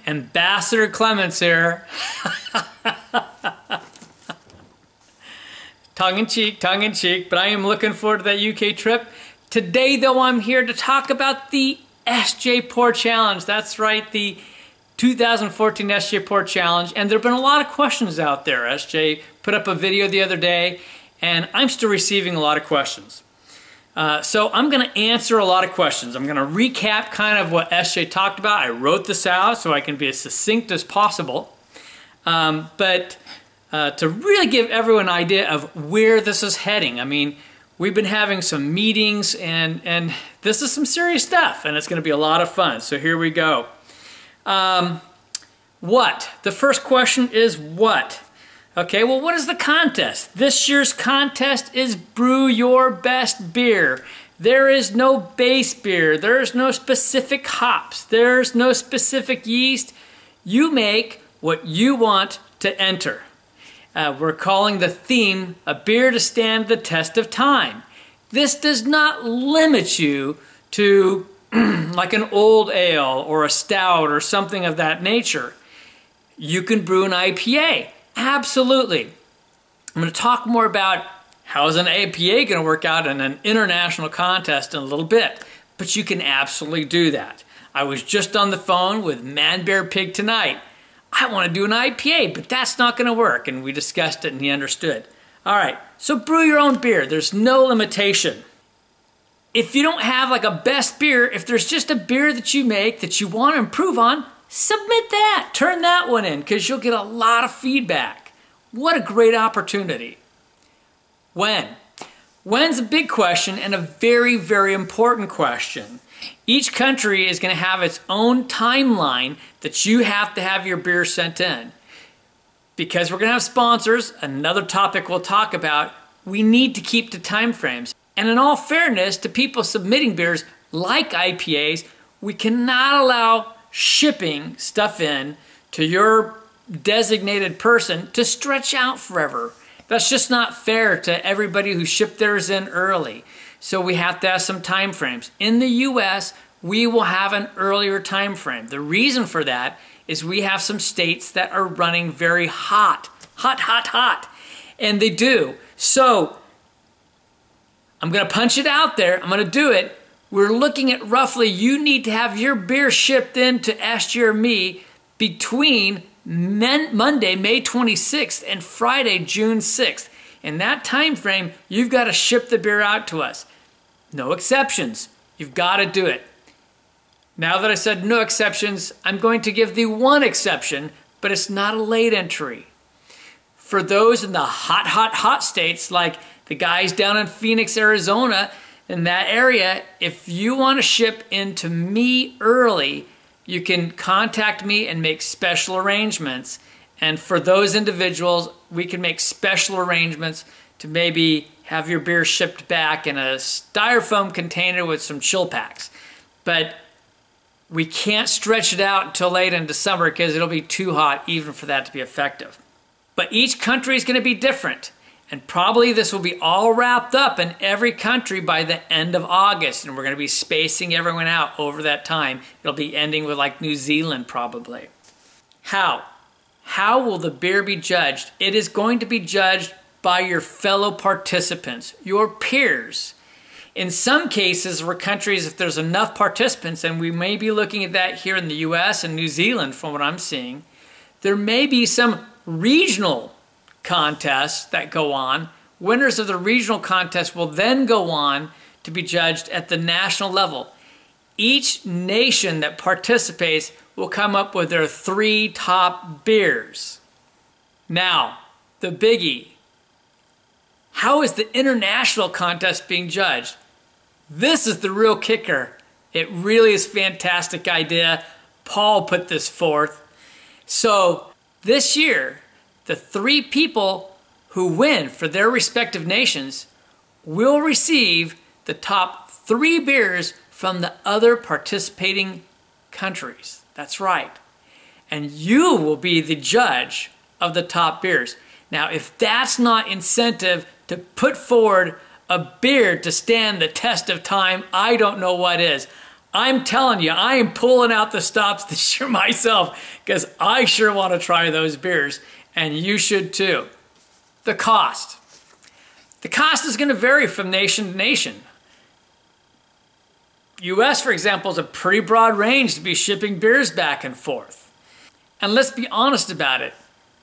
Ambassador Clements here. Tongue in cheek, but I am looking forward to that UK trip. Today, though, I'm here to talk about the SJPORR Challenge. That's right, the 2014 SJPORR Challenge. And there have been a lot of questions out there. SJ put up a video the other day, and I'm still receiving a lot of questions. So I'm going to answer a lot of questions. I'm going to recap kind of what SJ talked about. I wrote this out so I can be as succinct as possible. But to really give everyone an idea of where this is heading. I mean, we've been having some meetings and this is some serious stuff, and it's going to be a lot of fun. So here we go. What? The first question is what? Okay, well, what is the contest? This year's contest is brew your best beer. There is no base beer. There's no specific hops. There's no specific yeast. You make what you want to enter. We're calling the theme a beer to stand the test of time. This does not limit you to like an old ale or a stout or something of that nature. You can brew an IPA. Absolutely. I'm going to talk more about how is an IPA going to work out in an international contest in a little bit, but you can absolutely do that. I was just on the phone with Man Bear Pig tonight. I want to do an IPA, but that's not going to work, and we discussed it and he understood. All right, so brew your own beer. There's no limitation. If you don't have like a best beer, if there's just a beer that you make that you want to improve on, submit that. Turn that one in because you'll get a lot of feedback. What a great opportunity. When? When's a big question and a very, very important question. Each country is going to have its own timeline that you have to have your beer sent in. Because we're going to have sponsors, another topic we'll talk about, we need to keep to time frames. And in all fairness to people submitting beers like IPAs, we cannot allow shipping stuff in to your designated person to stretch out forever. That's just not fair to everybody who shipped theirs in early. So we have to have some time frames. In the US, we will have an earlier time frame. The reason for that is we have some states that are running very hot. And they do. So I'm going to punch it out there. I'm going to do it. We're looking at roughly, you need to have your beer shipped in to SJ or me between Monday, May 26th and Friday, June 6th. In that time frame, you've got to ship the beer out to us. No exceptions. You've got to do it. Now that I said no exceptions, I'm going to give the one exception, but it's not a late entry. For those in the hot states, like the guys down in Phoenix, Arizona, in that area, if you want to ship into me early, you can contact me and make special arrangements. And for those individuals, we can make special arrangements to maybe have your beer shipped back in a styrofoam container with some chill packs. But we can't stretch it out until late into summer because it'll be too hot even for that to be effective. But each country is going to be different. And probably this will be all wrapped up in every country by the end of August. And we're going to be spacing everyone out over that time. It'll be ending with like New Zealand probably. How? How will the beer be judged? It is going to be judged by your fellow participants, your peers. In some cases or countries, if there's enough participants, and we may be looking at that here in the US and New Zealand from what I'm seeing, there may be some regional contests that go on. Winners of the regional contest will then go on to be judged at the national level. Each nation that participates will come up with their 3 top beers. Now, the biggie. How is the international contest being judged? This is the real kicker. It really is a fantastic idea. Paul put this forth. So this year, the 3 people who win for their respective nations will receive the top 3 beers from the other participating countries. That's right. And you will be the judge of the top beers. Now, if that's not incentive to put forward a beer to stand the test of time, I don't know what is. I'm telling you, I am pulling out the stops this year myself because I sure want to try those beers, and you should too. The cost. The cost is going to vary from nation to nation. US, for example, is a pretty broad range to be shipping beers back and forth. And let's be honest about it,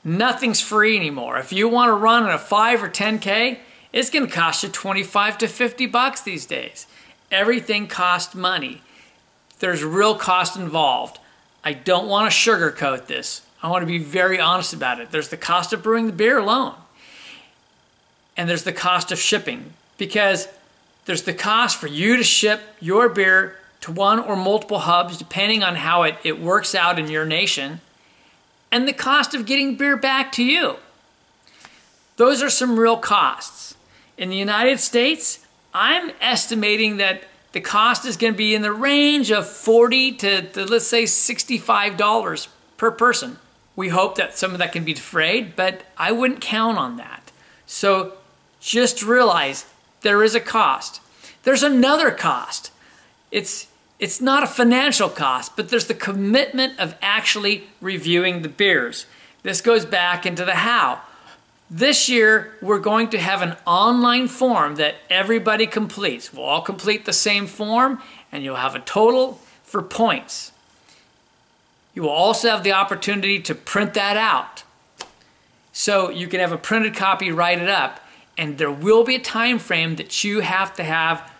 nothing's free anymore. If you want to run a 5 or 10K, it's going to cost you 25 to 50 bucks these days. Everything costs money. There's real cost involved. I don't want to sugarcoat this. I want to be very honest about it. There's the cost of brewing the beer alone. And there's the cost of shipping, because there's the cost for you to ship your beer to one or multiple hubs, depending on how it works out in your nation, and the cost of getting beer back to you. Those are some real costs. In the United States, I'm estimating that the cost is going to be in the range of $40 to let's say $65 per person. We hope that some of that can be defrayed, but I wouldn't count on that. So just realize there is a cost. There's another cost. It's not a financial cost, but there's the commitment of actually reviewing the beers. This goes back into the how. This year, we're going to have an online form that everybody completes. We'll all complete the same form, and you'll have a total for points. You will also have the opportunity to print that out. So you can have a printed copy, write it up, and there will be a time frame that you have to have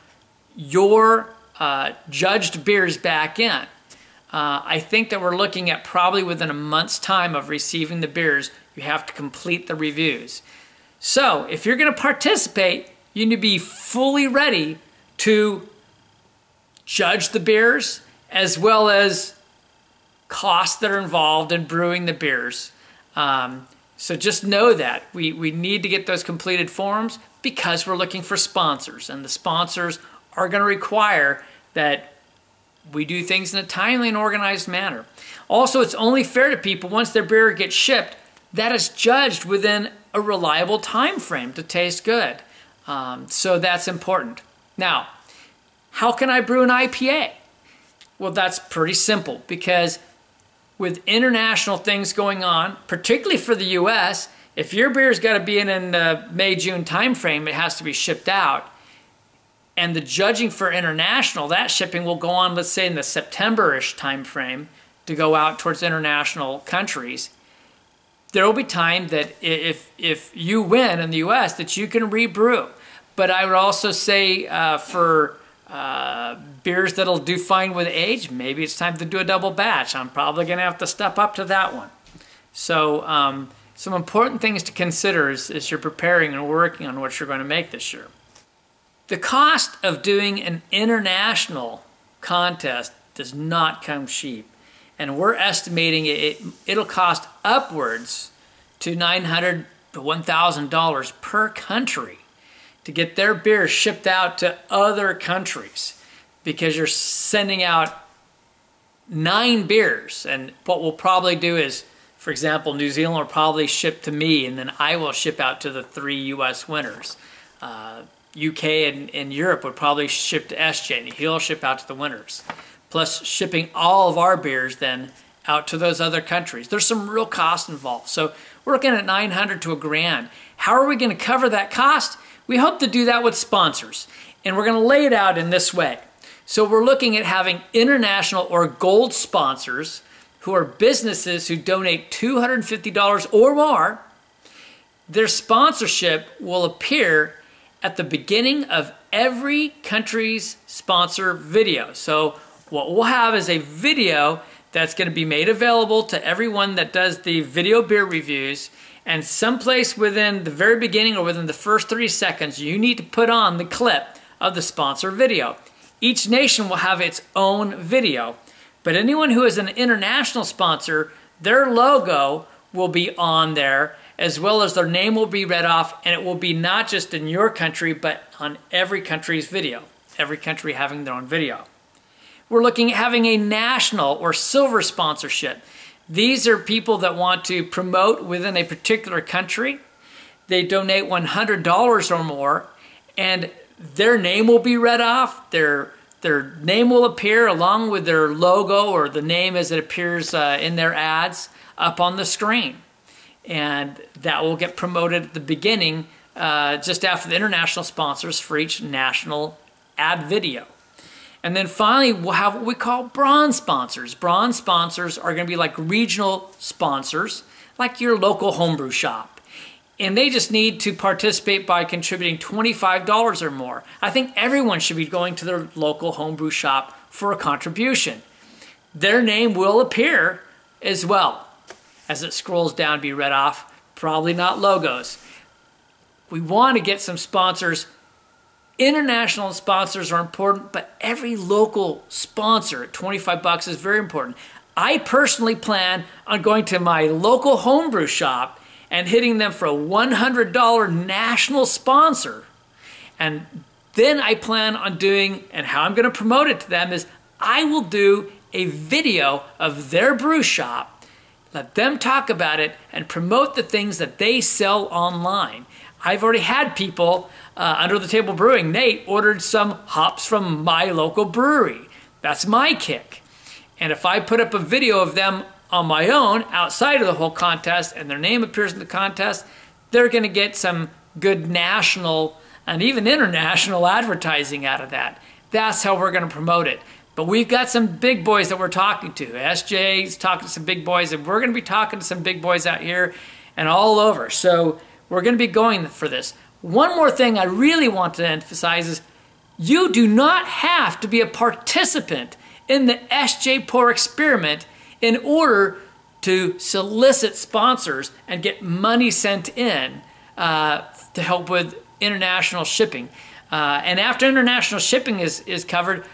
your judged beers back in. I think that we're looking at probably within a month's time of receiving the beers, you have to complete the reviews. So if you're going to participate, you need to be fully ready to judge the beers, as well as costs that are involved in brewing the beers. So just know that we need to get those completed forms, because we're looking for sponsors, and the sponsors are going to require that we do things in a timely and organized manner. Also, it's only fair to people, once their beer gets shipped, that is judged within a reliable time frame to taste good. So that's important. Now, how can I brew an IPA? Well, that's pretty simple, because with international things going on, particularly for the US, if your beer's got to be in the May-June time frame, it has to be shipped out. And the judging for international, that shipping will go on, let's say in the September-ish time frame, to go out towards international countries. There will be time that if you win in the US, that you can rebrew. But I would also say for beers that'll do fine with age, maybe it's time to do a double batch. I'm probably going to have to step up to that one. So some important things to consider as you're preparing and working on what you're going to make this year. The cost of doing an international contest does not come cheap. And we're estimating it'll cost upwards to $900 to $1,000 per country to get their beer shipped out to other countries, because you're sending out 9 beers. And what we'll probably do is, for example, New Zealand will probably ship to me, and then I will ship out to the 3 US winners. UK and Europe would probably ship to SJ, and he'll ship out to the winners. Plus shipping all of our beers then out to those other countries. There's some real cost involved. So we're looking at $900 to $1,000. How are we going to cover that cost? We hope to do that with sponsors. And we're going to lay it out in this way. So we're looking at having international or gold sponsors, who are businesses who donate $250 or more. Their sponsorship will appear at the beginning of every country's sponsor video. So what we'll have is a video that's going to be made available to everyone that does the video beer reviews, and someplace within the very beginning or within the first 30 seconds, you need to put on the clip of the sponsor video. Each nation will have its own video, but anyone who is an international sponsor, their logo will be on there, as well as their name will be read off, and it will be not just in your country, but on every country's video, every country having their own video. We're looking at having a national or silver sponsorship. These are people that want to promote within a particular country. They donate $100 or more, and their name will be read off, their Their name will appear along with their logo or the name as it appears in their ads up on the screen. And that will get promoted at the beginning, just after the international sponsors for each national ad video. And then finally, we'll have what we call bronze sponsors. Bronze sponsors are going to be like regional sponsors, like your local homebrew shop. And they just need to participate by contributing $25 or more. I think everyone should be going to their local homebrew shop for a contribution. Their name will appear as well as it scrolls down to be read off. Probably not logos. We want to get some sponsors. International sponsors are important, but every local sponsor at 25 bucks is very important. I personally plan on going to my local homebrew shop and hitting them for a $100 national sponsor. And then I plan on doing, and how I'm going to promote it to them is I will do a video of their brew shop, let them talk about it, and promote the things that they sell online. I've already had people, Under the Table Brewing, Nate ordered some hops from my local brewery. That's my kick. And if I put up a video of them on my own, outside of the whole contest, and their name appears in the contest, they're going to get some good national and even international advertising out of that. That's how we're going to promote it. But we've got some big boys that we're talking to. SJ's talking to some big boys, and we're going to be talking to some big boys out here and all over. So we're going to be going for this. One more thing I really want to emphasize is you do not have to be a participant in the SJPORR experiment in order to solicit sponsors and get money sent in to help with international shipping. And after international shipping is covered,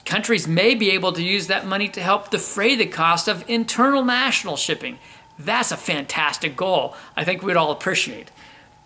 countries may be able to use that money to help defray the cost of internal national shipping. That's a fantastic goal. I think we'd all appreciate.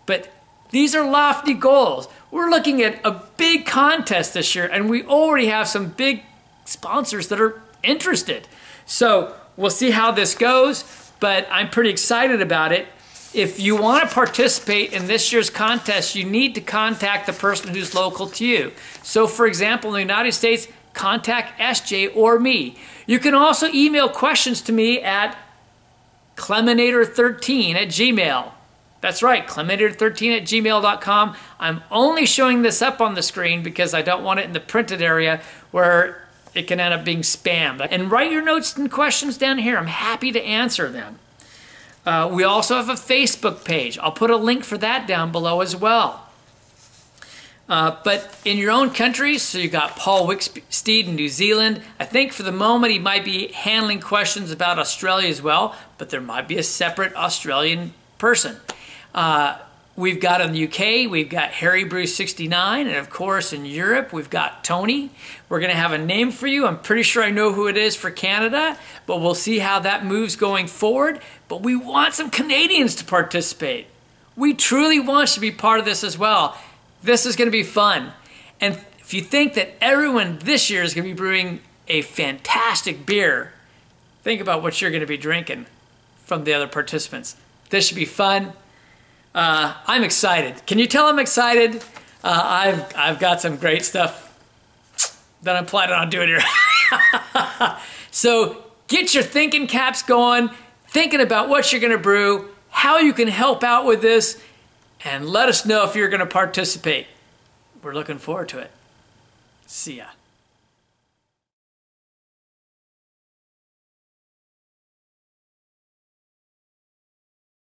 But these are lofty goals. We're looking at a big contest this year, and we already have some big sponsors that are interested. So we'll see how this goes, but I'm pretty excited about it. If you want to participate in this year's contest, you need to contact the person who's local to you. So for example, in the United States, contact SJ or me. You can also email questions to me at cleminator13@gmail.com. That's right, cleminator13@gmail.com. I'm only showing this up on the screen because I don't want it in the printed area where it can end up being spammed. And write your notes and questions down here. I'm happy to answer them. We also have a Facebook page. I'll put a link for that down below as well. But in your own countries, so you got Paul Wicksteed in New Zealand. I think for the moment he might be handling questions about Australia as well, but there might be a separate Australian person. We've got in the UK, we've got Harry Brew 69, and of course in Europe, we've got Tony. We're going to have a name for you. I'm pretty sure I know who it is for Canada, but we'll see how that moves going forward. But we want some Canadians to participate. We truly want you to be part of this as well. This is going to be fun. And if you think that everyone this year is going to be brewing a fantastic beer, think about what you're going to be drinking from the other participants. This should be fun. I'm excited. Can you tell I'm excited? I've got some great stuff that I'm planning on doing here. So get your thinking caps going, thinking about what you're going to brew, how you can help out with this, and let us know if you're going to participate. We're looking forward to it. See ya.